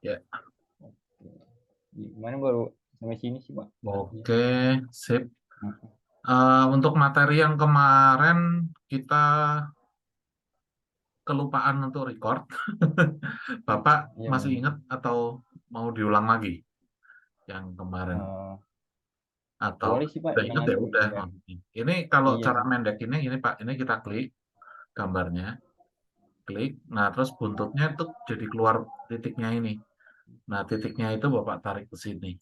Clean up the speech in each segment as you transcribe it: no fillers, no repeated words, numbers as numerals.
Ya. Oke. Gimana baru sampai sini sih, Pak? Berarti ya. Oke, sip. Heeh. Untuk materi yang kemarin kita kelupaan untuk record. Bapak Iya, masih benar. ingat atau mau diulang lagi yang kemarin? Eh, Atau boleh sih, Pak, udah ulang ingat ya lagi udah. biar. Ini kalau Iya, cara Pak. mendek ini Pak, ini kita klik gambarnya, klik. Nah, terus buntutnya itu jadi keluar titiknya ini. Nah, titiknya itu Bapak tarik ke sini.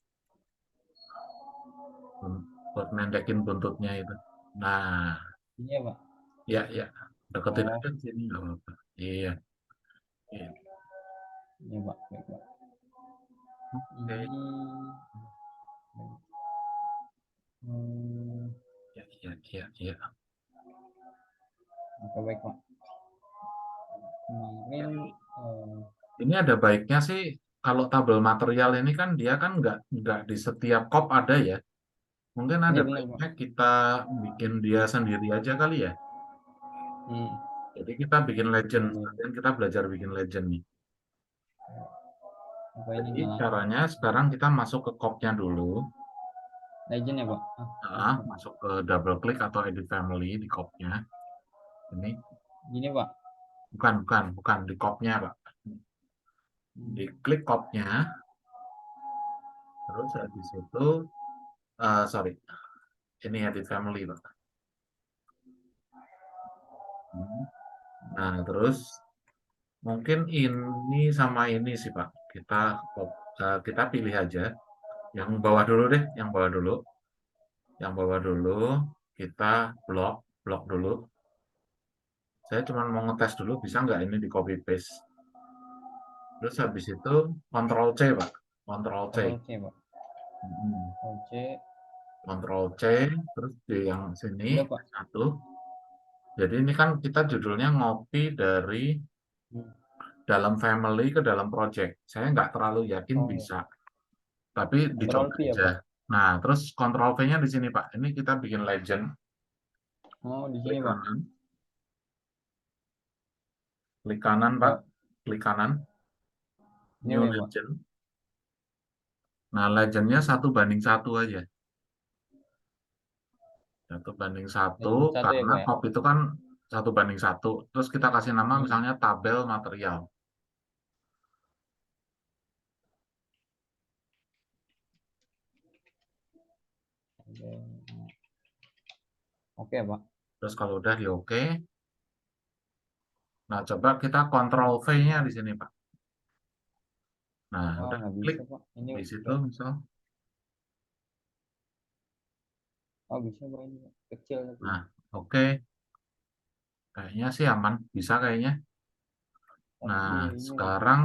Buat mendekin buntutnya itu. Nah, Iya, Pak. ya, ya. Deketin Oh, aja ke sini nggak apa-apa. Iya, iya. iya, Pak. Baik, Pak. Oke. Ini hmm, Ya, ya, ya, ya. oke, baik, Pak. Ya. Kemarin Ini ada baiknya sih kalau tabel material ini kan dia kan nggak di setiap kop ada ya. Mungkin ada iya benar, Pak. baiknya kita bikin dia sendiri aja kali ya. Hmm, Jadi kita bikin legend, boleh. sekalian kita belajar bikin legend nih. Apa ini Jadi nyala? caranya sekarang kita masuk ke kopnya dulu. Legend ya, Pak? Nah, Oke, Pak. masuk ke double click atau edit family di kopnya. Ini Gini, Pak. bukan di kopnya, Pak. Hmm, Diklik kopnya, terus habis itu, sorry, ini edit family, Pak. Hmm. Nah, terus mungkin ini sama ini sih, Pak. Kita pilih aja. Yang bawah dulu deh, yang bawah dulu. Yang bawah dulu, kita blok dulu. Saya cuma mau ngetes dulu, bisa nggak ini di copy paste. Terus habis itu Ctrl C, Pak. Ctrl C. Ctrl C, Pak. Hmm. Ctrl C. Ctrl C, terus di yang sini Udah, Pak. satu. Jadi ini kan kita judulnya ngopi dari Hmm. dalam family ke dalam project. Saya nggak terlalu yakin Oh, bisa, tapi Ctrl dicoba P ya, aja. Pak? Nah, terus Ctrl V-nya di sini, Pak. Ini kita bikin legend. Oh, di sini, Klik Pak. kanan, klik kanan, Pak. Ya, Klik kanan, ini new udah, Pak. legend. Nah, legendnya 1:1 aja. 1:1, Legend satu ya, karena Pak ya? kop itu kan 1:1. Terus kita kasih nama Hmm. misalnya tabel material. Oke, Pak. Terus kalau udah di oke. Nah, coba kita Ctrl V-nya di sini, Pak. Nah, Oh, udah nggak klik bisa, Pak. Ini di situ udah. misal. Oh, bisa, Pak. Ini Pak. Kecil tapi. Nah, oke. Kayaknya sih aman. Bisa kayaknya. Tapi Nah, ini loh, Pak. sekarang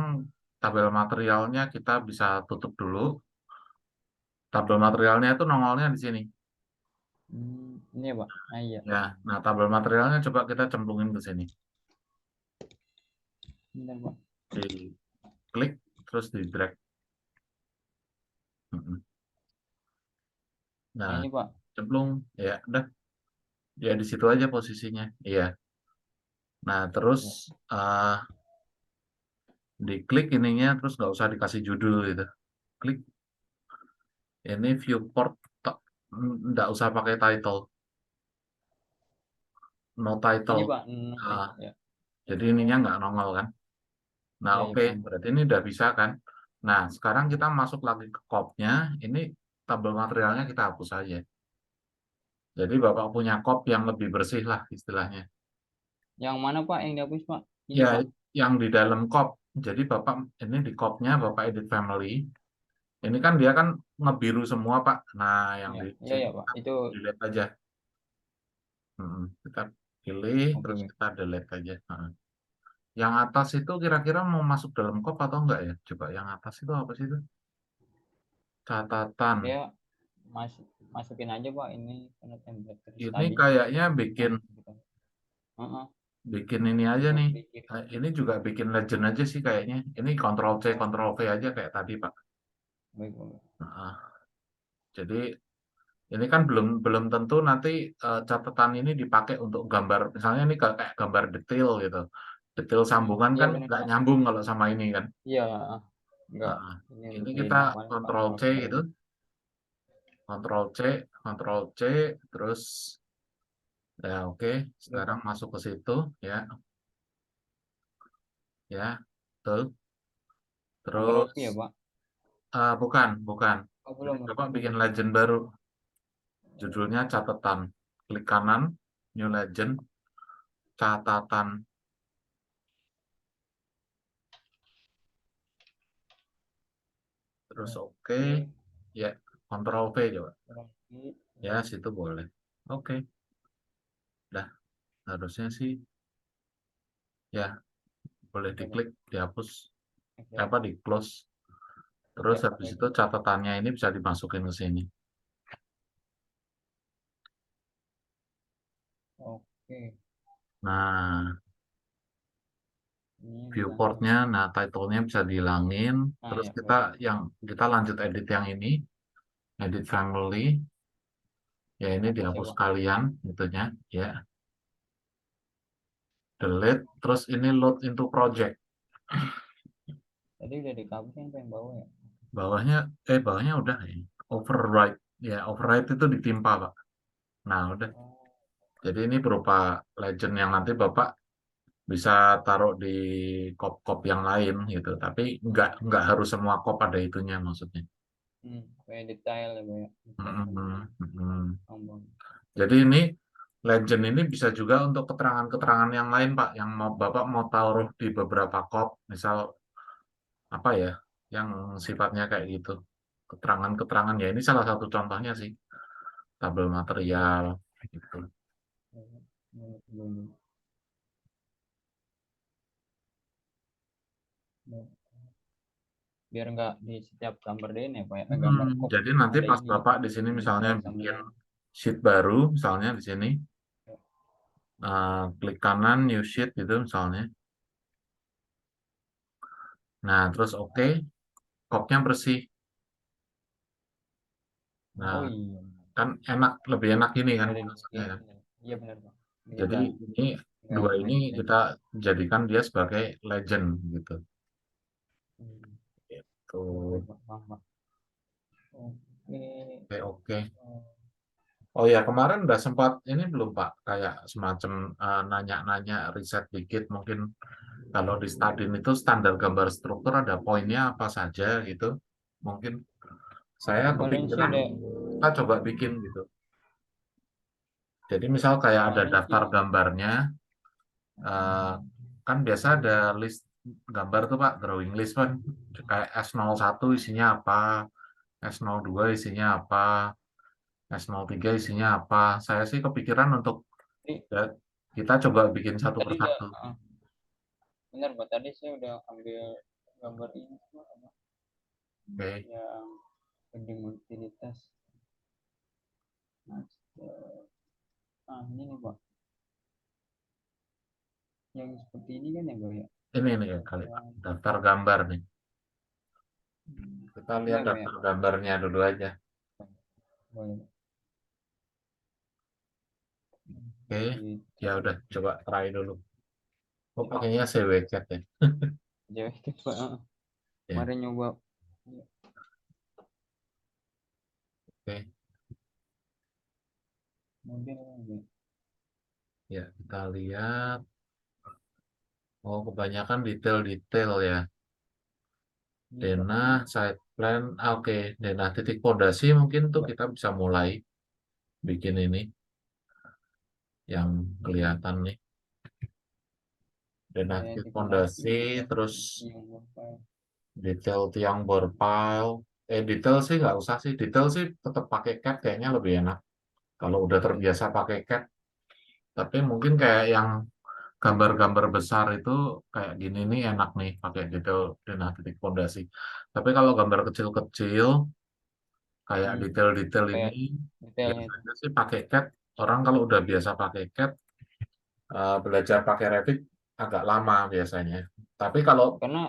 tabel materialnya kita bisa tutup dulu. Tabel materialnya itu nongolnya di sini. Ini ya, Pak. Ah, iya. Ya, nah tabel materialnya coba kita cemplungin ke sini. Bentar, Pak. Di klik, terus di drag. Mm-mm. Nah, Nah, ini, Pak. cemplung. Ya, udah. Ya, di situ aja posisinya. Iya. Nah, terus Ya. eh diklik ininya, terus nggak usah dikasih judul gitu. Klik. Ini viewport. Nggak usah pakai title. No Ini, title. Pak. Note ya. Ah, Ya. jadi ininya nggak nongol kan. Nah, Iya, iya, oke. paham. Berarti ini udah bisa kan. Nah, sekarang kita masuk lagi ke kopnya. Ini tabel materialnya kita hapus aja. Jadi Bapak punya kop yang lebih bersih lah istilahnya. Yang mana, Pak, yang dihapus, Pak? Ini, Ya, Pak. yang di dalam kop. Jadi Bapak ini di kopnya Bapak edit family. Ini kan dia kan ngebiru semua, Pak. Nah, yang Iya, di iya, sini ya, Pak. kita Itu. delete aja. Kita pilih, Oke, terus baik. kita delete aja. Yang atas itu kira-kira mau masuk dalam kop atau enggak ya? Coba yang atas itu apa sih itu? Catatan. Dia masukin aja, Pak. Ini karena template terus Ini tadi kayaknya bikin yang kita. Heeh. bikin ini aja nih. Pikir. Ini juga bikin legend aja sih kayaknya. Ini Ctrl C, Oh, Ctrl V aja kayak tadi, Pak. baik, Pak. Nah, jadi ini kan belum belum tentu nanti catatan ini dipakai untuk gambar. Misalnya ini kayak gambar detail gitu. Detail sambungan Iya, kan benar, nggak Pak. nyambung kalau sama ini kan. Iya. Enggak. Nah, Ini ini untuk di kita depan Ctrl C counter gitu, ini. Ctrl C, Ctrl C, terus ya oke, Udah sekarang Pak. masuk ke situ ya, ya, tuh, Counter terus OP ya Pak? bukan, bukan. Oh Jadi belum Pak. Bapak bikin legend baru, judulnya catatan. Klik kanan, New Legend, catatan, terus oke, Oke. ya, Ctrl V coba, Berarti ya situ boleh. Oke, dah harusnya sih, ya boleh oke Pak. diklik, dihapus, Oke. apa di close. Terus Oke. habis Baik. itu catatannya ini bisa dimasukin ke sini. Oke. Nah, Ini bilangin. viewportnya, nah title-nya bisa dihilangin. Ah Terus ya kita boleh. kita lanjut edit yang ini, edit family. Ya ini Hapus ya dihapus Pak. kalian, itunya, ya. Delete. Terus ini load into project. Tadi udah dikabulin Pak yang bawah ya. Bawahnya, bawahnya udah ya. Override. Ya, override itu ditimpa, Pak. Nah, udah. Oh, Jadi ini berupa legend yang nanti Bapak bisa taruh di kop-kop yang lain gitu. Tapi nggak harus semua kop ada itunya maksudnya. kayak detail ya Pak ya. Detailkan Mm-mm, mm-mm. tombol. Jadi ini legend ini bisa juga untuk keterangan-keterangan yang lain, Pak, yang mau Bapak mau taruh di beberapa kop, misal apa ya, yang sifatnya kayak gitu. Keterangan-keterangan ya ini salah satu contohnya sih, tabel material gitu. Belum. Biar nggak di setiap gambar deh ya Pak ya. Gambar kop Jadi nanti ada pas ini Bapak di sini misalnya detail bikin semua. sheet baru, misalnya di sini, klik kanan new sheet gitu misalnya. Nah, terus oke, kopnya bersih. Nah, Oh iya. kan enak, lebih enak ini kan Nggak ada maksudnya ya. iya benar Pak. Ini Jadi ini nggak dua ini kita ngedit-ngedit. jadikan dia sebagai legend gitu. Hmm. Gitu. Oke Pak, paham Pak. Oke. Oke, oke. Oh, Oh ya, kemarin udah sempat ini belum Pak, kayak semacam nanya-nanya riset dikit mungkin kalau di Stadin itu standar gambar struktur ada poinnya apa saja gitu. Mungkin saya kemarin sih kepikiran ada kita coba bikin gitu. Jadi misal kayak ada kemarin sih daftar gambarnya, eh, kan biasa ada list gambar tuh Pak, drawing list kan, kayak S01 isinya apa, S02 isinya apa, S03 isinya apa. Saya sih kepikiran untuk tadi, ya, kita coba bikin satu tadi udah persatu. benar Pak, tadi saya udah ambil gambar ini Pak, Oke, yang pending utilitas master. Ini nih Pak, yang seperti ini kan ya Pak ya. ini nih ya kali Pak, Yang daftar gambar nih. Kita ini lihat ya Pak ya. daftar gambarnya dulu aja. Boleh. Oke, ya Gitu. udah coba try dulu. Oh, pakainya CWCat ya. Jauh itu Pak. Ya, Kemarin nyoba oke. model ya. Ya, kita lihat. Oh, kebanyakan detail-detail ya. Iya Pak. Denah, side plan, oke. Denah titik pondasi mungkin tuh Mbak, kita bisa mulai bikin ini yang kelihatan nih. Denah saya titik di fondasi pondasi, detail terus yang berfile. detail tiang bor pile. Detail sih nggak usah sih. Detail sih tetap pakai CAD kayaknya lebih enak. Kalau udah terbiasa pakai CAD. Tapi mungkin kayak yang gambar-gambar besar itu kayak gini nih enak nih pakai detail denah titik pondasi. Tapi kalau gambar kecil-kecil kayak Hmm, detail-detail ini kayak detailnya itu. biasanya sih pakai CAD. Orang kalau udah biasa pakai CAD, belajar pakai Revit agak lama biasanya. Tapi kalau Karena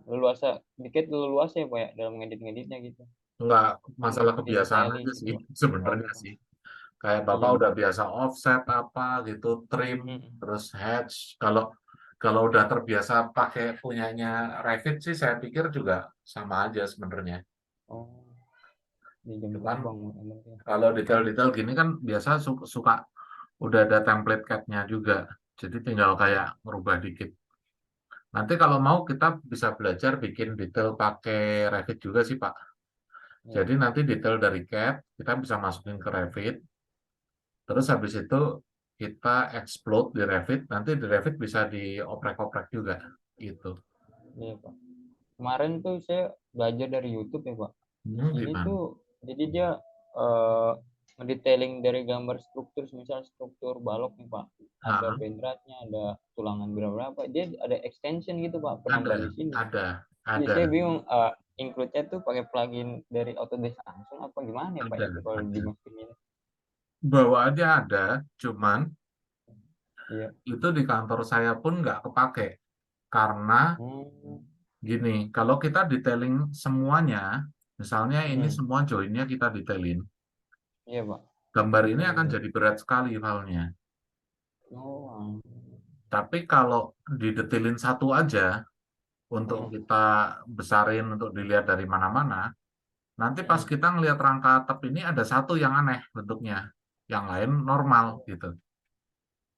leluasa dikit leluasa ya Pak ya dalam ngedit-ngeditnya gitu. nggak Kan masalah lebih kebiasaan detailis aja gitu sih Pak. Oh sebenarnya gitu. sih. Kayak Iya Bapak udah benar. biasa offset apa gitu, trim, Hmm. terus hatch. Kalau Kalau udah terbiasa pakai punyanya Revit sih saya pikir juga sama aja sebenarnya. Oh, di jam Cuman terbang emang ya. kalau detail-detail gini kan biasa suka udah ada template CAD-nya juga. Jadi tinggal kayak merubah dikit. Nanti kalau mau kita bisa belajar bikin detail pakai Revit juga sih Pak. Iya. Jadi nanti detail dari CAD kita bisa masukin ke Revit. Terus habis itu kita explode di Revit. Nanti di Revit bisa dioprek-oprek juga gitu. Iya, Pak. Kemarin tuh saya belajar dari YouTube ya, Pak. Di sini Gimana? tuh jadi dia eh ngedetailing dari gambar struktur, misal struktur balok nih, Pak. Ada Hah? bendratnya, ada tulangan berapa. Dia ada extension gitu, Pak. Ada, Penambah di sini. ada, Jadi ada, saya bingung include-nya tuh pakai plugin dari Autodesk langsung apa gimana ya, Pak, ada, itu kalau ada. dimasukin ini. Bawaannya ada, cuman Iya. itu di kantor saya pun nggak kepake. Karena Hmm. gini, kalau kita detailing semuanya, misalnya ini Hmm. semua joinnya kita detailin, Iya, Pak. gambar ini Iya, akan iya. jadi berat sekali filenya. Oh, Tapi kalau didetailin satu aja, untuk hmm. kita besarin, untuk dilihat dari mana-mana, nanti pas Hmm. kita ngelihat rangka atap ini ada satu yang aneh bentuknya, yang lain normal gitu.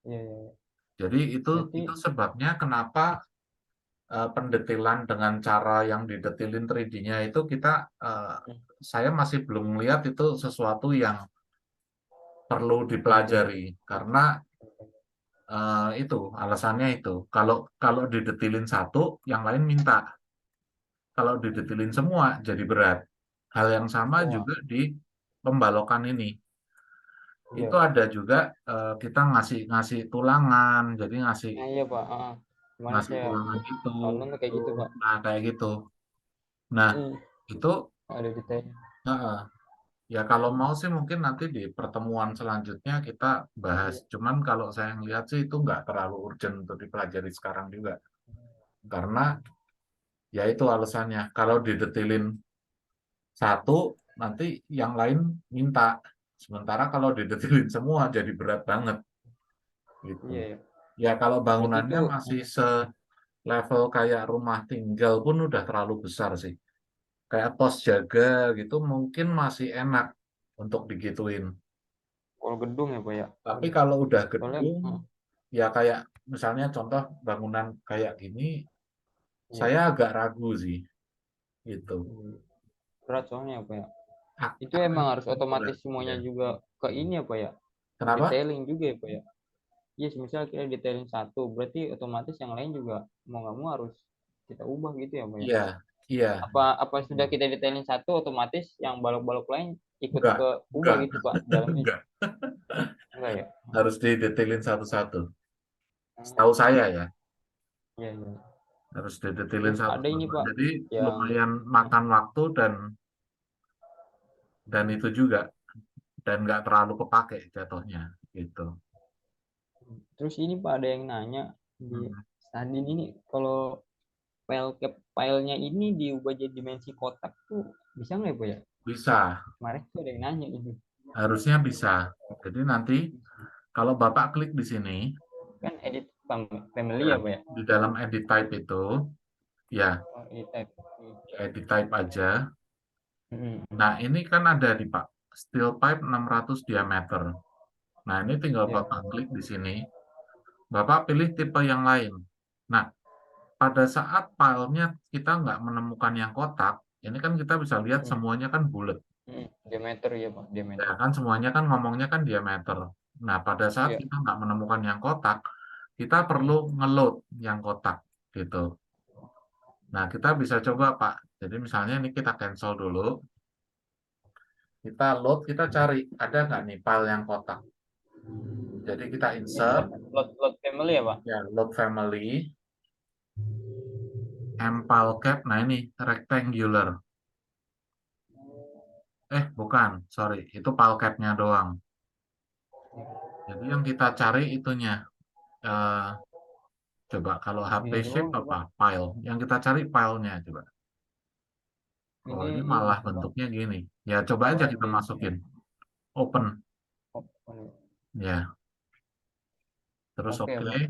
Iya, iya, iya. Jadi itu Berarti sebabnya kenapa pendetilan dengan cara yang didetilin 3D-nya itu eh, hmm, saya masih belum melihat itu sesuatu yang perlu penting. dipelajari karena itu alasannya itu kalau kalau didetilin satu yang lain minta kalau didetilin semua jadi berat hal yang sama Oh, juga di pembalokan ini itu iya. ada juga kita ngasih ngasih tulangan jadi ngasih Nah, iya, Pak. Kemarin ngasih saya tulangan itu online tuh kayak gitu, Pak. nah kayak gitu nah Hmm. itu Ada detailnya. eh, ya kalau mau sih mungkin nanti di pertemuan selanjutnya kita bahas. Iya. Cuman kalau saya ngelihat sih itu nggak terlalu urgent untuk dipelajari sekarang juga. Karena ya itu alasannya. Kalau didetilin satu, nanti yang lain minta. Sementara kalau didetilin semua jadi berat banget gitu. Iya, ya. Ya kalau Berarti itu bangunannya masih selevel kayak rumah tinggal pun udah terlalu besar sih. Kayak pos jaga gitu mungkin masih enak untuk digituin. kalau gedung ya, Pak ya. Tapi Waduh. kalau udah Soalnya gedung, ya kayak misalnya contoh bangunan kayak gini, iya. saya agak ragu sih, gitu. Berat soalnya ya, Pak ya. Itu Akan emang harus berat, otomatis semuanya ya. juga ke ini ya, Pak ya. Kenapa? Detailing juga ya, Pak ya. Iya, misal kita detailing satu, berarti otomatis yang lain juga mau nggak mau harus kita ubah gitu ya, Pak ya. Iya, iya. Apa sudah kita detailing satu, otomatis yang balok-balok lain ikut Enggak, ke ubah enggak, gitu, Pak, dalamnya. enggak. Enggak ya? Harus didetailin satu-satu. Setahu Hmm, saya ya, iya, iya. harus didetailin Terus ada ini, satu-satu. Pak, Jadi yang lumayan makan waktu dan itu juga dan nggak terlalu kepake jatuhnya, gitu. terus ini, Pak, ada yang nanya di Hmm, Stadin ini kalau filenya ini diubah jadi dimensi kotak tuh bisa nggak ya, Pak ya? Bisa, Kemarin tuh ada yang nanya itu. harusnya bisa. Jadi nanti kalau Bapak klik di sini, Kan edit family ya, ya, Pak ya? di dalam edit type itu, ya, Oh, edit type. edit type aja. Hmm. Nah, ini kan ada di Pak, steel pipe 600 diameter. Nah, ini tinggal Ya. Bapak klik di sini, Bapak pilih tipe yang lain. Nah, pada saat filenya kita nggak menemukan yang kotak, ini kan kita bisa lihat Hmm. semuanya kan bulat. Diameter ya, Pak, Ya diameter. kan semuanya kan ngomongnya kan diameter. Nah, pada saat Iya. kita nggak menemukan yang kotak, kita perlu Hmm. ngeload yang kotak gitu. Nah, kita bisa coba, Pak. Jadi misalnya ini kita cancel dulu. Kita load, kita cari. Ada nggak nih file yang kotak? Jadi kita Ini insert, lot family ya, Pak? ya load family, file cap. Nah ini rectangular. Bukan, sorry. Itu file cap-nya doang. Jadi yang kita cari itunya. Eh, coba kalau HP Ini shape doang ya, apa? Pak. File. Yang kita cari filenya coba. Oh, Ini ini ini malah sih, Pak. bentuknya gini. Ya, coba aja Oh, kita PDF. masukin. Open. Oh, oh, Ya, terus oke oke. ya, Pak.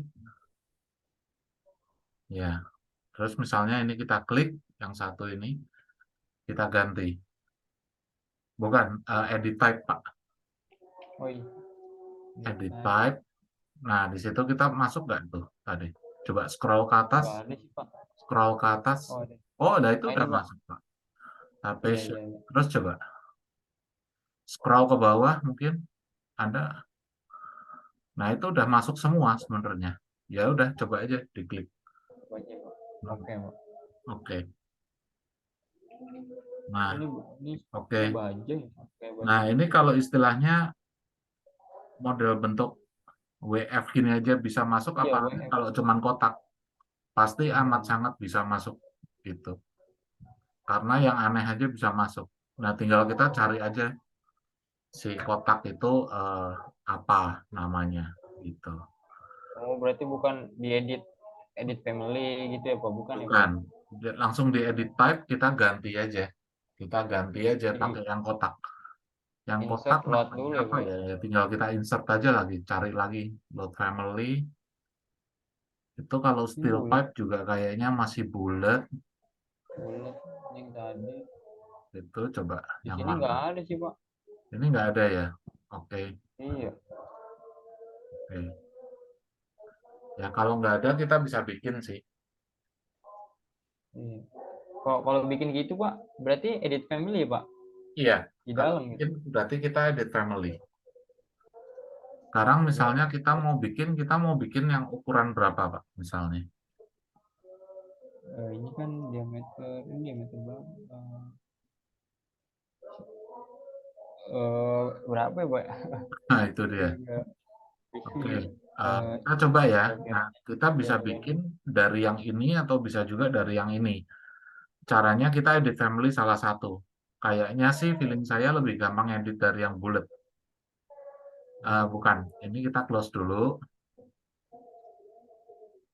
Ya, terus misalnya ini kita klik yang satu ini, kita ganti. Bukan, edit type, Pak. Oh iya, Edit Dita. type. Nah, di situ kita masuk nggak tuh tadi? Coba scroll ke atas, Nggak ada sih, Pak. scroll ke atas. Oh, ada. Oh, udah itu Nah, ini, udah Pak. masuk, Pak. Tapi Iya, iya, iya. terus coba scroll ke bawah mungkin ada. Nah, itu udah masuk semua sebenarnya. Ya udah, coba aja diklik. Baca, Pak. Hmm, Oke, Pak. Oke. Nah, Ini oke. baja ya, kayak baju Nah, ini gitu. kalau istilahnya model bentuk WF gini aja bisa masuk, Iya, apalagi WF. kalau cuman kotak, pasti Iya, amat iya. sangat bisa masuk gitu. Karena yang aneh aja bisa masuk. Nah, tinggal kita cari aja si kotak itu apa namanya gitu. Oh, berarti bukan diedit edit family gitu ya, Pak? Bukan ya, Pak? Bukan. Langsung di edit type, kita ganti aja. Kita ganti aja Jadi pakai yang kotak. Yang kotak insert load namanya dulu ya, apa Pak? ya? Ya, tinggal kita insert aja lagi, cari lagi load family. Itu kalau Ini steel bulat, pipe juga kayaknya masih bulat. bulat. Ini yang tadi. Itu coba Di yang sini mana? nggak ada sih, Pak. Ini nggak ada ya? Oke, Iya, oke. Ya kalau nggak ada kita bisa bikin sih. iya. Kalau kalau bikin gitu, Pak, berarti edit family ya, Pak? Iya, Di kalau dalam gitu. bikin berarti kita edit family. Sekarang misalnya kita mau bikin yang ukuran berapa, Pak? Misalnya. Ini kan diameter, ini diameter berapa? Berapa ya, Pak? Nah, itu Ini dia. agak Oke, pusing. kita coba ya. Kira-kira Nah, kita ya bisa boleh. bikin dari yang ini atau bisa juga dari yang ini. Caranya kita edit family salah satu. Kayaknya sih feeling saya lebih gampang edit dari yang bulat. Bukan, ini kita close dulu.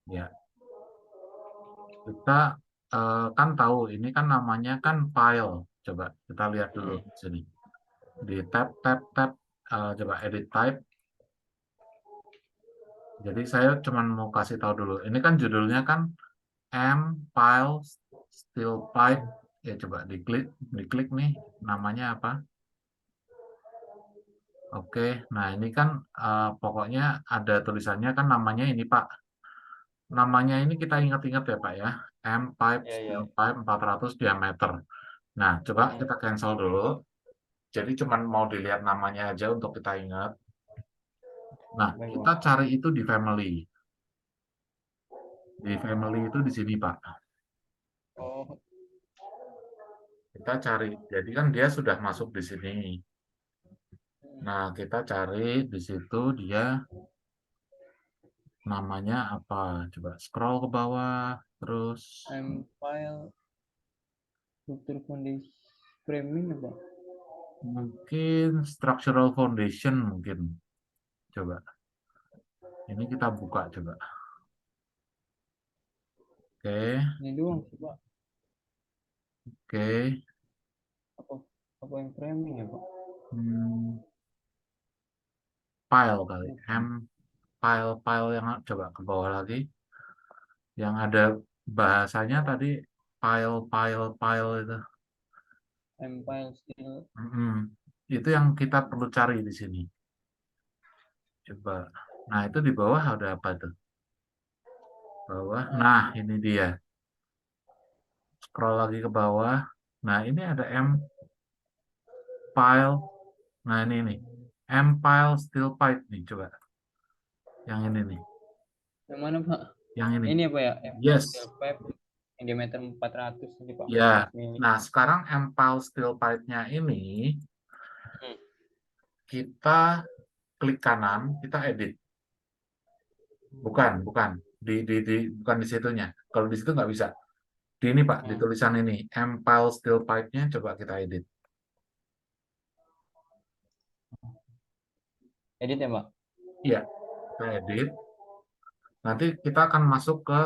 Ya, kita kan tahu ini kan namanya kan file. Coba kita lihat dulu Mm-mm. di sini. Di tab tab tab, coba edit type. Jadi saya cuma mau kasih tahu dulu. Ini kan judulnya kan M file steel pipe. Ya coba diklik nih namanya apa. Oke, nah ini kan pokoknya ada tulisannya kan namanya ini Pak. Namanya ini kita ingat-ingat ya Pak ya. M pipe Ya, steel ya. pipe 400 diameter. Nah, coba Mm-mm. kita cancel dulu. Jadi cuma mau dilihat namanya aja untuk kita ingat. Nah, Baik, kita Pak. cari itu di family. Di family itu di sini Pak. Oh, Kita cari. Jadi kan dia sudah masuk di sini. mm. Nah, kita cari di situ dia namanya apa? Coba scroll ke bawah, terus File struktur foundation framing apa? mungkin structural foundation mungkin. Coba. Ini kita buka coba. Oke, Ini doang sih, Pak. oke. Apa apa yang framing ya, Pak? Hmm, file kali. Bukan. File yang coba ke bawah lagi. Yang ada bahasanya tadi file itu. File still. Mm-mm. Itu yang kita perlu cari di sini. Coba. Nah, itu di bawah ada apa tuh? Bawah. Nah, ini dia. Scroll lagi ke bawah. Nah, ini ada M file. Nah, ini nih. M file steel pipe nih, coba. Yang ini nih. Yang mana, Pak? Yang ini. Ini apa ya? Steel Yes. pipe yang diameter 400 ini, Pak. Ya. 400 mili. Nah, sekarang M file steel pipe-nya ini Hmm. kita klik kanan, kita edit. Bukan, bukan. Bukan di situnya. Kalau di situ nggak bisa. Di ini, Pak, di Hmm. tulisan ini. M file steel pipe-nya coba kita edit. Edit ya, Pak? Iya, kita edit. Nanti kita akan masuk ke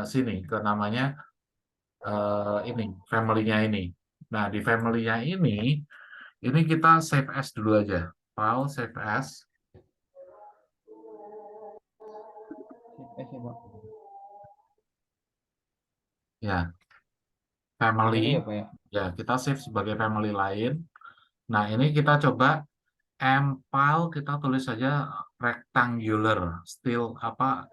sini, ke namanya ini, family-nya ini. Nah, di family-nya ini kita save as dulu aja. File save as. Save as ya, Pak? Ya, family ya family. Pak ya. Ya, kita save sebagai family lain. Nah, ini kita coba empal, kita tulis saja rectangular, steel apa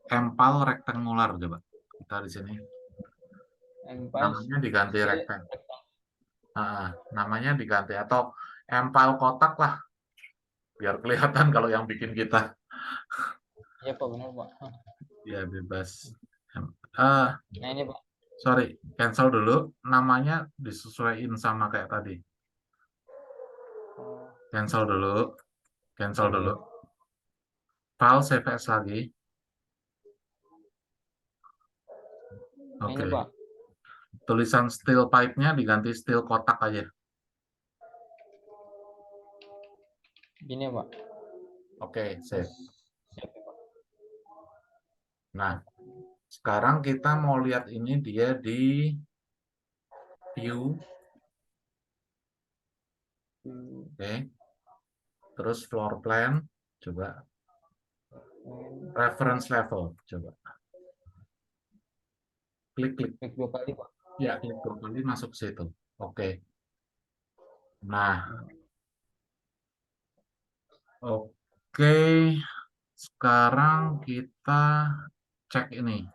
empal rectangular coba. Kita di sini Empire namanya diganti still rectangle. Namanya diganti atau empal kotak lah, biar kelihatan kalau yang bikin kita. ya Pak, benar Pak. Ya bebas. Eh, Nah ini Pak. sorry, cancel dulu. Namanya disesuaikan sama kayak tadi. Oh, Cancel dulu, cancel ya dulu. ya. File save as lagi. Nah ini Oke. Pak. Tulisan steel pipe-nya diganti steel kotak aja. Gini ya Pak. Oke, Terus save. siap ya Pak. Nah, sekarang kita mau lihat ini dia di view. Oke. Terus floor plan. Coba. Reference level. Coba. Klik-klik. Klik 2 kali Pak. Ya, klik dua kali masuk situ. Oke. Nah, oke. Sekarang kita cek ini.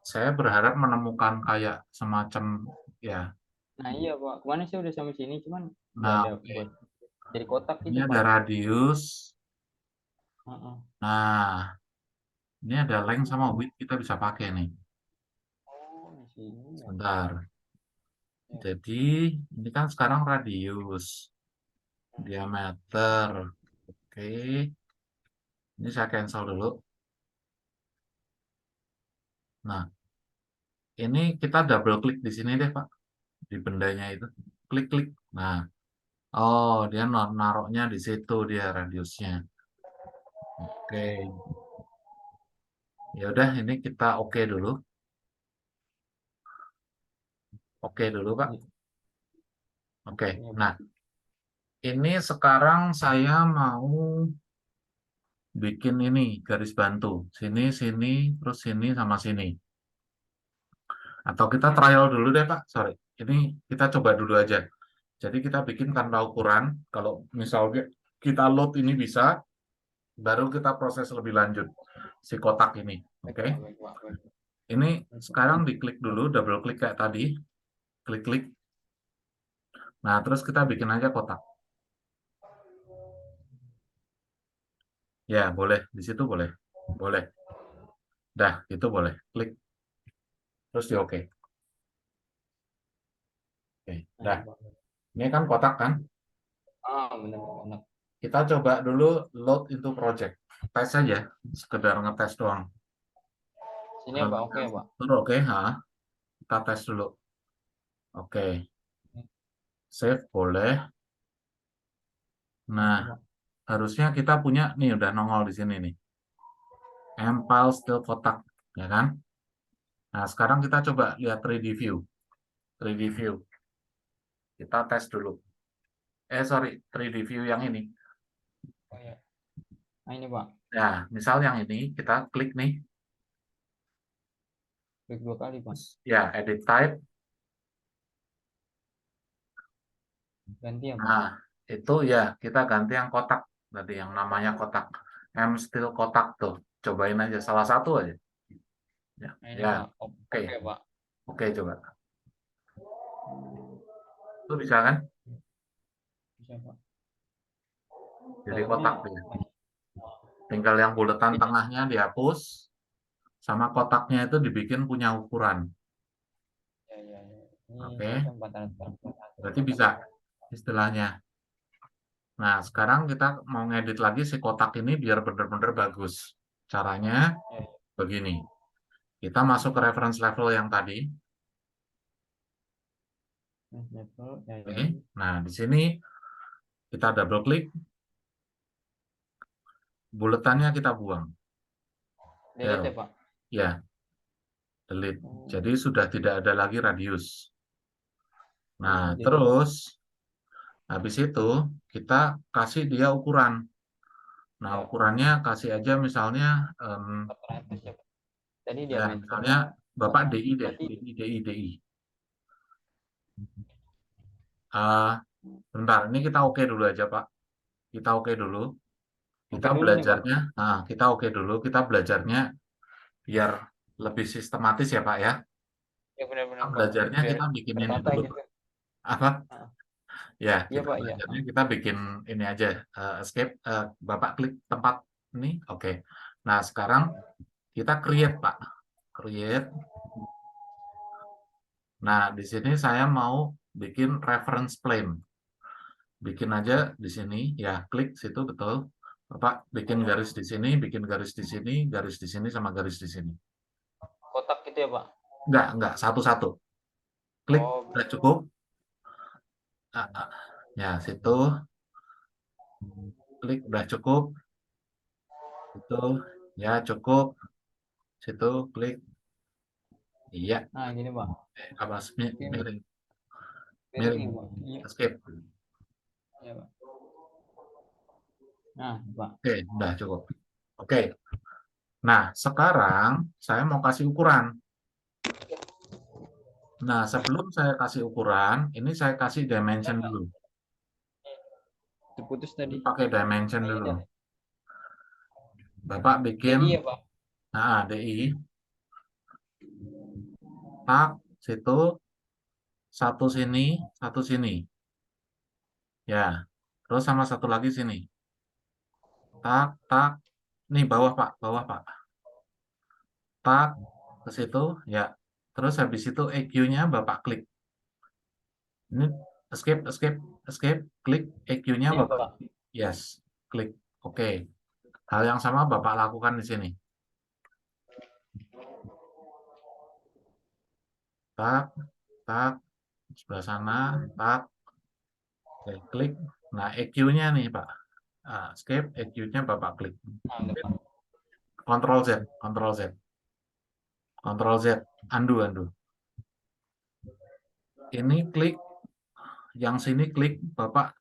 Saya berharap menemukan kayak semacam ya. Nah iya Pak. Kemana sih udah sampai sini cuman nggak Nah, ada oke. buat jadi kotak Ini gitu ada Pak. radius. Heeh. Nah, ini ada length sama width kita bisa pakai nih. Oh di sini ya. Sebentar. Ya. Jadi, ini kan sekarang radius, diameter. Oke. Ini saya cancel dulu. Nah, ini kita double klik di sini deh, Pak. Di bendanya itu. Klik-klik. Nah, oh, dia naruhnya di situ dia radiusnya. Oke. Ya udah, ini kita oke dulu. Oke dulu, Pak. Iya, Oke. iya, Pak. Nah, ini sekarang saya mau bikin ini garis bantu. Sini, sini, terus sini sama sini. Atau kita trial dulu deh, Pak. Sorry. Ini kita coba dulu aja. Jadi kita bikin tanpa ukuran. Kalau misalnya kita load ini bisa, baru kita proses lebih lanjut si kotak ini. Baik Oke. Pak, baik Pak, baik. Ini Baik, Pak. sekarang diklik dulu, double klik kayak tadi. Klik-klik. Nah, terus kita bikin aja kotak. Ya, boleh. Di situ boleh. Boleh. Dah, itu boleh. Klik. Terus di oke. Oke. Nah Dah. ini Pak. Ini kan kotak kan? Ah benar Pak, benar. Kita coba dulu load into project. Tes aja. Sekedar ngetes doang. Sini ya Pak, oke ya Pak. Terus oke, kita tes dulu. Oke, save boleh. Nah, Oke Pak. harusnya kita punya nih udah nongol di sini nih. Empal still kotak, ya kan? Nah, sekarang kita coba lihat 3D view. 3D view. Kita tes dulu. Sorry, 3D view yang ini. Oh ya. Nah ini Pak, Nah, misal yang ini kita klik nih. klik 2 kali Pak. Ya, edit type. Ganti ya Pak. Nah, itu ya kita ganti yang kotak tadi yang namanya kotak. M still kotak tuh. Cobain aja salah satu aja. Ya, Nah ini ya. Pak, Oke. oke Pak. Oke, coba. Itu bisa kan? Bisa Pak. Jadi Dalamnya kotak dia. Tinggal yang buletan ini tengahnya dihapus, sama kotaknya itu dibikin punya ukuran. ya ya ya. Ini Oke, berarti 400 berarti kotak bisa ya. istilahnya. Nah, sekarang kita mau ngedit lagi si kotak ini biar benar-benar bagus. Caranya Ya, begini. Kita masuk ke reference level yang tadi. ya. Level ya ya. Oke. Nah, di sini kita double klik, buletannya kita buang. Delete ya Zero. Pak. Ya, delete. Oh, Jadi sudah tidak ada lagi radius. Nah, oh jadi terus habis itu kita kasih dia ukuran. Nah, ya ukurannya kasih aja misalnya 400 ya Pak. Tadi ya diameter misalnya Bapak DI deh, Berarti DI. Ah, bentar, ini kita oke dulu aja, Pak. Kita oke dulu. Kita oke dulu nih Pak. belajarnya, kita oke dulu. Kita belajarnya biar lebih sistematis ya, Pak ya. Ya Kita benar-benar Pak. belajarnya Biar kita bikin ini tertata dulu, gitu. Pak. Apa? Nah, Ya, iya kita Pak, iya. belajarnya kita bikin ini aja, escape. Bapak klik tempat ini, oke. Nah, sekarang kita create, Pak. Create. Nah, di sini saya mau bikin reference plane. Bikin aja di sini, ya klik situ betul. Bapak bikin garis di sini, bikin garis di sini, garis di sini, sama garis di sini. Kotak gitu ya Pak. Enggak, satu-satu. Klik, Oh, udah cukup. Ya, situ. Klik, udah cukup. Itu, ya cukup. Situ, klik. Iya, nah gini Pak. apa Mungkin miring, miring miring, nih Pak. Iya, escape. iya Pak. Nah, Pak. Oke, udah cukup. Oke, nah sekarang saya mau kasih ukuran. Nah, sebelum saya kasih ukuran, ini saya kasih Ya dimension Pak. dulu. Terputus Ini tadi. pakai dimension Oh, iya dulu. dah. Bapak bikin, DI ya Pak. DI, tak, situ, satu sini, satu sini. Ya, terus sama satu lagi sini. Tak, tak. Nih bawah Pak, bawah Pak. Tak, ke situ, ya. Terus habis itu EQ-nya Bapak klik. Ini escape, escape, escape, klik EQ-nya Iya Bapak. Pak. Yes, klik. Oke. Hal yang sama Bapak lakukan di sini. Tak, tak, sebelah sana, tak. Oke, klik. Nah, EQ-nya nih Pak. Escape, EQ-nya Bapak klik. Nah, udah Pak. Ctrl Z, Ctrl Z, Ctrl Z, undo, undo. Ini klik, yang sini klik, Bapak,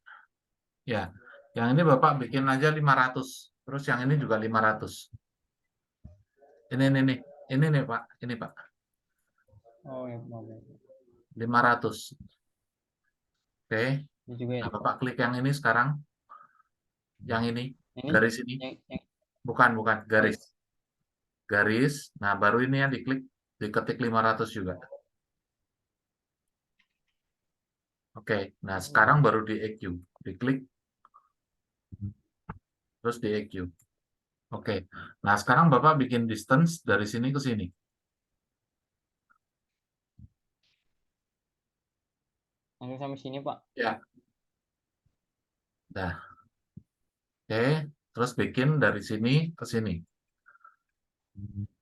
ya. Yang ini Bapak bikin aja 500. Terus yang ini juga 500. Ini nih. Ini nih Pak, ini Pak. Oh, ya Pak. 500. Oke. Ini juga ya Nah, Pak. Bapak klik yang ini sekarang. Yang ini, Ini garis ini. yang Bukan, bukan, oh, iya. garis. Garis. Nah, baru ini yang diklik, diketik 500 juga. Oke. Nah, sekarang baru di EQ. Diklik, terus di EQ. Oke. Nah, sekarang Bapak bikin distance dari sini ke sini. Langsung sampai sini Pak. Ya. Nah, oke. Terus bikin dari sini ke sini.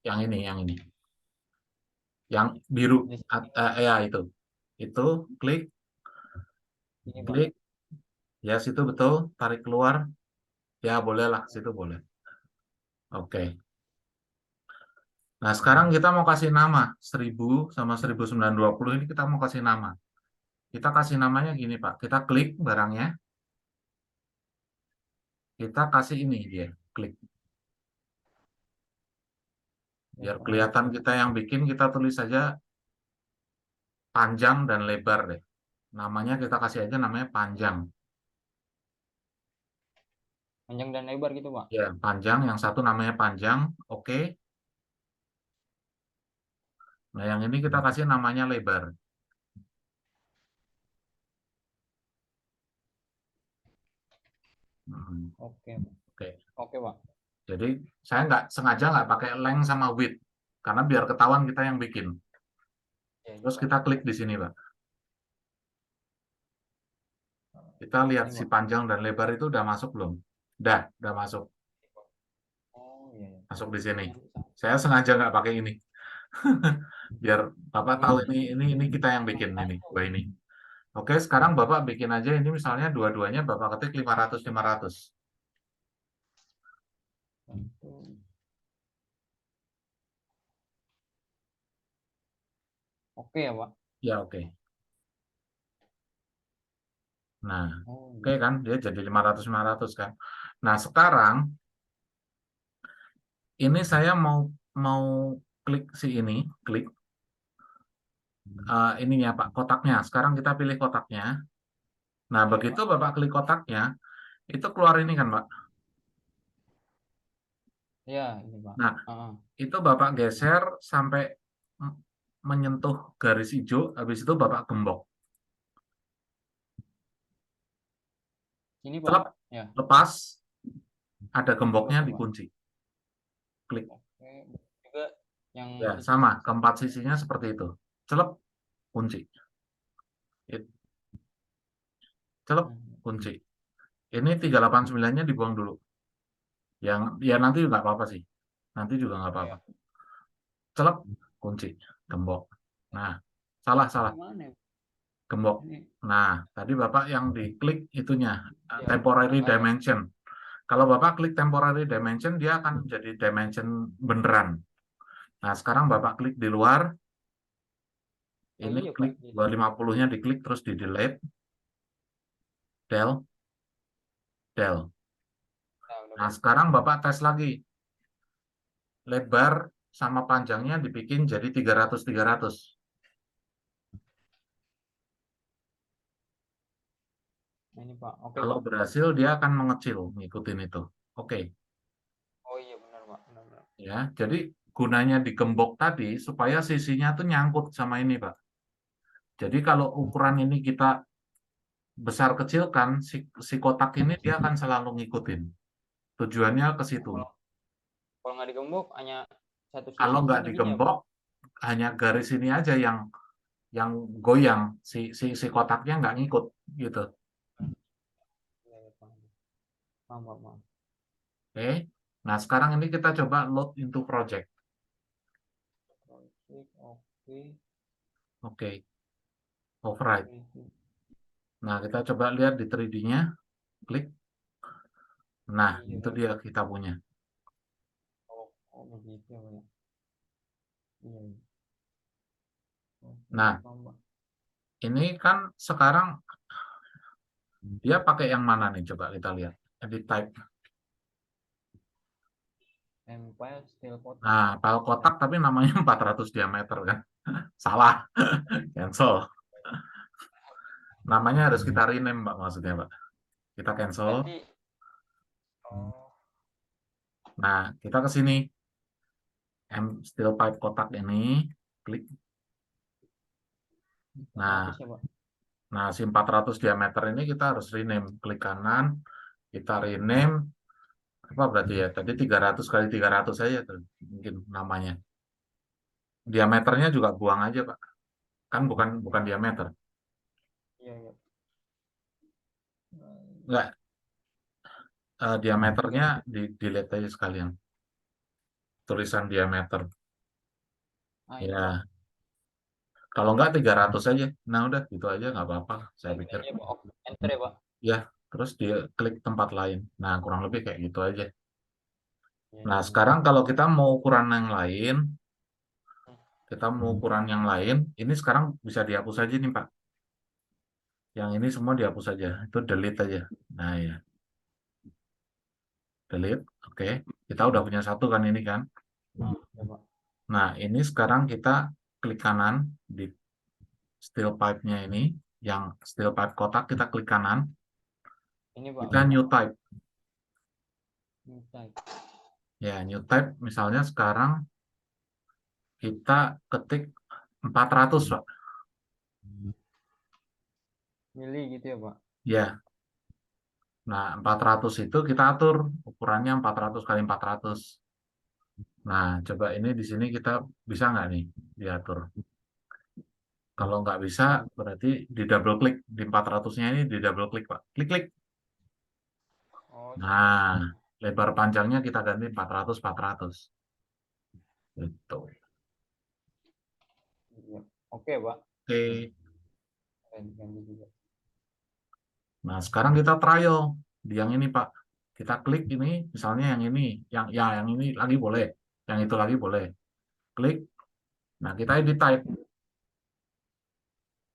Yang ini, yang ini. Yang biru. Di Ya, itu. Itu, klik, sini Pak. klik. Ya, situ betul. Tarik keluar. Ya, bolehlah. Situ boleh. Oke. Nah, sekarang kita mau kasih nama. 1000 sama 1920 ini kita mau kasih nama. Kita kasih namanya gini, Pak. Kita klik barangnya. Kita kasih ini dia. Klik. Biar kelihatan kita yang bikin, kita tulis saja panjang dan lebar deh. Namanya kita kasih aja namanya panjang. Panjang dan lebar gitu Pak. Ya, panjang. Yang satu namanya panjang. Oke. Nah, yang ini kita kasih namanya lebar. Oke. Oke. Oke Pak. Jadi saya nggak sengaja nggak pakai length sama width karena biar ketahuan kita yang bikin. Ya, ini Terus Pak. kita klik di sini, Pak. Kita lihat Ini si Pak. panjang dan lebar itu udah masuk belum? Udah masuk. Oh, iya, iya. Masuk di sini. Saya sengaja nggak pakai ini. Biar Bapak tahu ini kita yang bikin ini, dua ini. Oke, sekarang Bapak bikin aja ini misalnya dua-duanya Bapak ketik 500 500. Oke ya Pak. Ya, oke. Nah, Oh, oke iya. kan dia jadi 500 kan. Nah, sekarang ini saya mau mau klik si ini, klik. ininya Pak, kotaknya. Sekarang kita pilih kotaknya. Nah, Iya begitu Pak. Bapak klik kotaknya, itu keluar ini kan Pak. Iya ini Pak. Nah, Heeh. itu Bapak geser sampai menyentuh garis hijau, habis itu Bapak gembok. Ini Pak. Celap, Ya. lepas, ada Lepas gemboknya ya Pak. dikunci. Klik. Oke. Juga yang Ya, sama. sisi-sisi Keempat sisinya seperti itu. Celep, kunci. Celep, hmm. kunci. Ini 389-nya dibuang dulu. Yang ya nanti nggak apa-apa sih. Nanti juga nggak apa-apa. Ya. Celep, kunci. Gembok. Nah, salah, Ini salah. mana ya? Gembok. Ini Nah, tadi Bapak yang diklik itunya, ya temporary angkanya. dimension. Kalau Bapak klik temporary dimension, dia akan jadi dimension beneran. Nah, sekarang Bapak klik di luar, Oh ini iya Pak. klik Gitu. 250-nya diklik terus di delete, del, del. Nah, udah Nah, Pak. sekarang Bapak tes lagi. Lebar sama panjangnya dibikin jadi 300-300. Nah, ini Pak. Oke Kalau Pak. berhasil, dia akan mengecil ngikutin itu. Oke, Oh iya benar Pak. Benar, benar. ya. Jadi gunanya digembok tadi supaya sisinya tuh nyangkut sama ini, Pak. Jadi kalau ukuran ini kita besar kecilkan, si kotak ini dia akan selalu ngikutin. Tujuannya ke situ. Kalau kalau nggak digembok hanya satu Kalau sisi nggak gini gini ya Pak. digembok, hanya garis ini aja yang goyang, si kotaknya nggak ngikut gitu. Iya, iya, paham. Paham, paham, paham. Oke. Nah, sekarang ini kita coba load into project. Project, oke. Oke, override. Ini. Nah, kita coba lihat di 3D-nya, klik. Nah, Iya itu Pak. dia kita punya. Oh, oh begitu ya Pak. Ya. Iya, iya. Oke, oke, Nah, paham Pak. ini kan sekarang dia pakai yang mana nih? Coba kita lihat. Edit type. Empire steel kotak. Nah, file kotak tapi namanya 400 diameter kan. Salah. Cancel. Namanya harus kita rename, Mbak, maksudnya, Pak. Kita cancel. Berarti oh Nah, kita ke sini. Steel pipe kotak ini. Klik. Nah, 400 ya Pak. nah, si 400 diameter ini kita harus rename. Klik kanan. Kita rename. Apa berarti ya? Tadi 300 kali 300 saja tuh. Mungkin namanya. Diameternya juga buang aja, Pak. Kan bukan bukan diameter. Iya, iya. Enggak, diameternya di delete aja sekalian. Tulisan diameter. Ah ini Pak. Ya, kalau enggak 300 aja. Nah, udah gitu aja nggak apa-apa, saya Ini pikir. aja Pak. Oke, enter ya Pak. Ya, terus dia klik tempat lain. Nah, kurang lebih kayak gitu aja. Iya, Nah, iya, iya. sekarang kalau kita mau ukuran yang lain, kita mau ukuran yang lain, ini sekarang bisa dihapus aja nih, Pak. Yang ini semua dihapus aja. Itu delete aja. Nah, ya, delete. Oke. Kita udah punya satu kan ini kan. Ah, ya Pak. Nah, ini sekarang kita klik kanan di steel pipe-nya ini. Yang steel pipe kotak kita klik kanan. Ini Pak Kita mana new Pak? type. New type. Ya, new type misalnya sekarang kita ketik 400, Pak. Milih gitu ya Pak. Ya, nah 400 itu kita atur ukurannya 400 kali 400. Nah, coba ini di sini kita bisa nggak nih diatur? Kalau nggak bisa, berarti di double klik di 400-nya ini di double klik, Pak. Klik-klik. Oh seperti Nah, itu. lebar panjangnya kita ganti 400 400. Gitu. Iya. Oke Pak. Oke. Ganti juga. Nah, sekarang kita trial di yang ini, Pak. Kita klik ini, misalnya yang ini, yang ini lagi boleh, yang itu lagi boleh. Klik. Nah, kita edit type.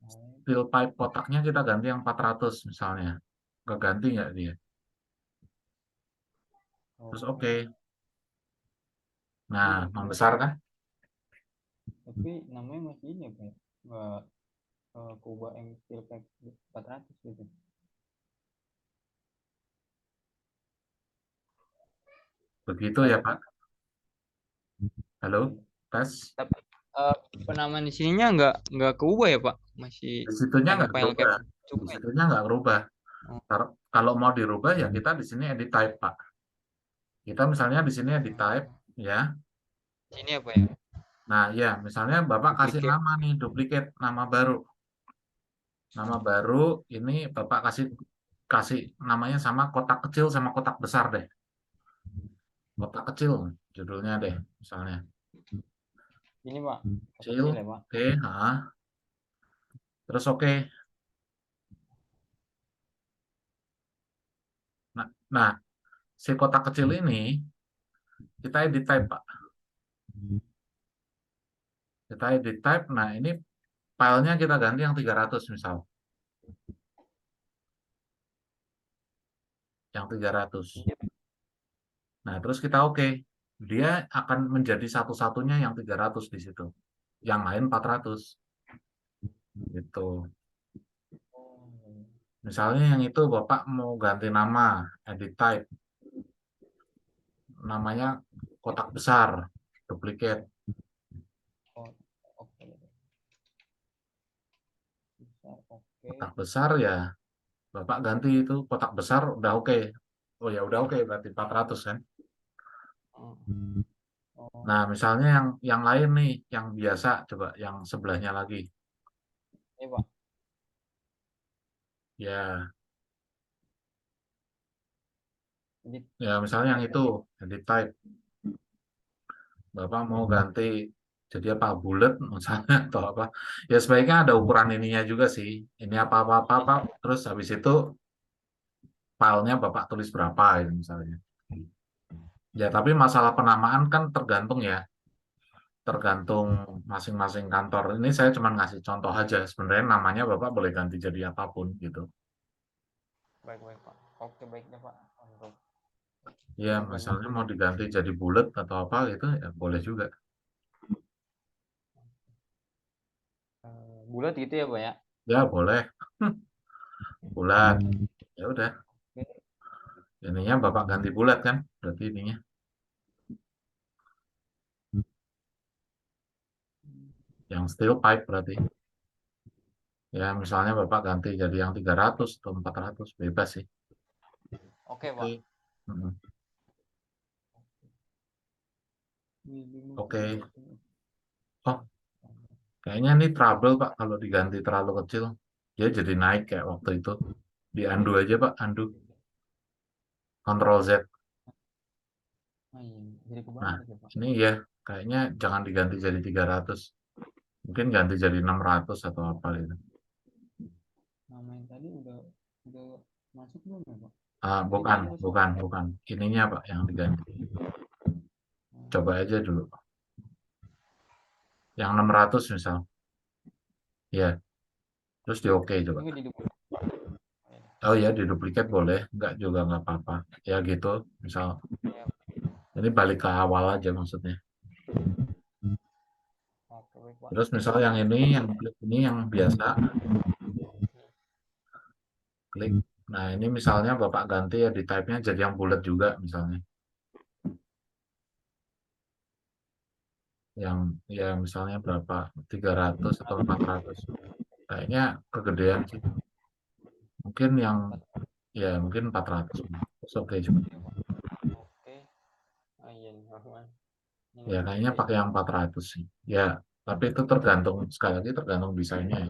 Oh, Steel pipe kotaknya kita ganti yang 400 misalnya. Keganti nggak dia? Terus oke. oh. Nah, Tapi membesar kan? tapi namanya masih ini ya Pak. Ya? nggak kubah yang steel pack 400 gitu. Begitu ya, Halo. Pak. Halo, tes. Tapi penamaan di sininya nggak keubah ya Pak? Masih Di situnya pakai nggak file berubah. cap Di cukai. situnya nggak berubah. Oh, Kalau mau dirubah ya kita di sini edit type, Pak. Kita misalnya di sini edit type, oh. ya. Sini apa ya? Nah, ya, misalnya Bapak kasih Duplicate. nama nih, duplicate nama baru. Nama baru ini Bapak kasih kasih namanya sama kotak kecil sama kotak besar deh. Kotak kecil judulnya deh, misalnya. Ini Pak, Kecil, kecil ya Pak. oke, terus oke. Nah, si kotak kecil ini kita edit type, Pak. Kita edit type, nah ini filenya kita ganti yang 300 misal. Yang 300. Nah, terus kita oke. Dia akan menjadi satu-satunya yang 300 di situ. Yang lain 400. Gitu. Oh, Misalnya yang itu Bapak mau ganti nama, edit type. Namanya kotak besar, duplicate. oh, oke. Besar, oke. Kotak besar ya, Bapak ganti itu kotak besar udah oke. Oh ya udah oke berarti 400 kan. Oh, Nah, oh. misalnya yang lain nih, yang biasa coba yang sebelahnya lagi. Ini Pak, Ya, edit ya misalnya yang type itu aja. edit type. Bapak mau ganti jadi apa bulat misalnya atau apa. Ya sebaiknya ada ukuran ininya juga sih. Ini apa terus habis itu filenya Bapak tulis berapa itu misalnya. Ya, tapi masalah penamaan kan tergantung ya, tergantung masing-masing kantor. Ini saya cuma ngasih contoh aja. Sebenarnya namanya Bapak boleh ganti jadi apapun gitu. Baik, baik Pak. Oke, baiknya Pak. Untuk Ya, misalnya informasi mau dari diganti jadi bulat atau apa gitu, ya boleh juga. bulat gitu ya Pak ya. Ya, boleh. Bulat. Ya udah. Oke. Ininya Bapak ganti bulat kan? Berarti ininya. Yang steel pipe berarti. Ya, misalnya Bapak ganti jadi yang 300 atau 400 bebas sih. Oke Pak. Oke. Mm, Minimum. Oke. Oh, kayaknya ini trouble Pak kalau diganti terlalu kecil. Dia jadi naik kayak waktu itu. Di undo aja Pak, undo. Ctrl Z. Ah, iya. Jadi Nah, kebanyak ya Pak. ini ya kayaknya jangan diganti jadi 300. Mungkin ganti jadi 600 atau apa gitu. Nama yang tadi udah masuk belum ya Pak? Ah, Tadi bukan, berarti kosong. bukan, bukan. Ininya Pak yang diganti. Coba aja dulu. Yang 600 misal. Ya, terus di oke coba. Ini nggak didukung. Oh ya, di duplikat boleh. Enggak juga nggak apa-apa. Ya gitu, misal. Ya, Ini balik ke awal aja maksudnya. oke baik Pak. Terus misal yang ini, yang klik ini yang biasa. Klik. Nah, ini misalnya Bapak ganti ya di type-nya jadi yang bulat juga misalnya. Yang ya misalnya berapa? 300 atau 400. Kayaknya kegedean sih. Mungkin yang ya mungkin 400. Terus oke juga. Oke. Ah iya nih Rahman. Ini Ya nggak kayaknya bisa pakai ini. yang 400 sih. Ya, tapi itu tergantung sekali lagi tergantung desainnya ya.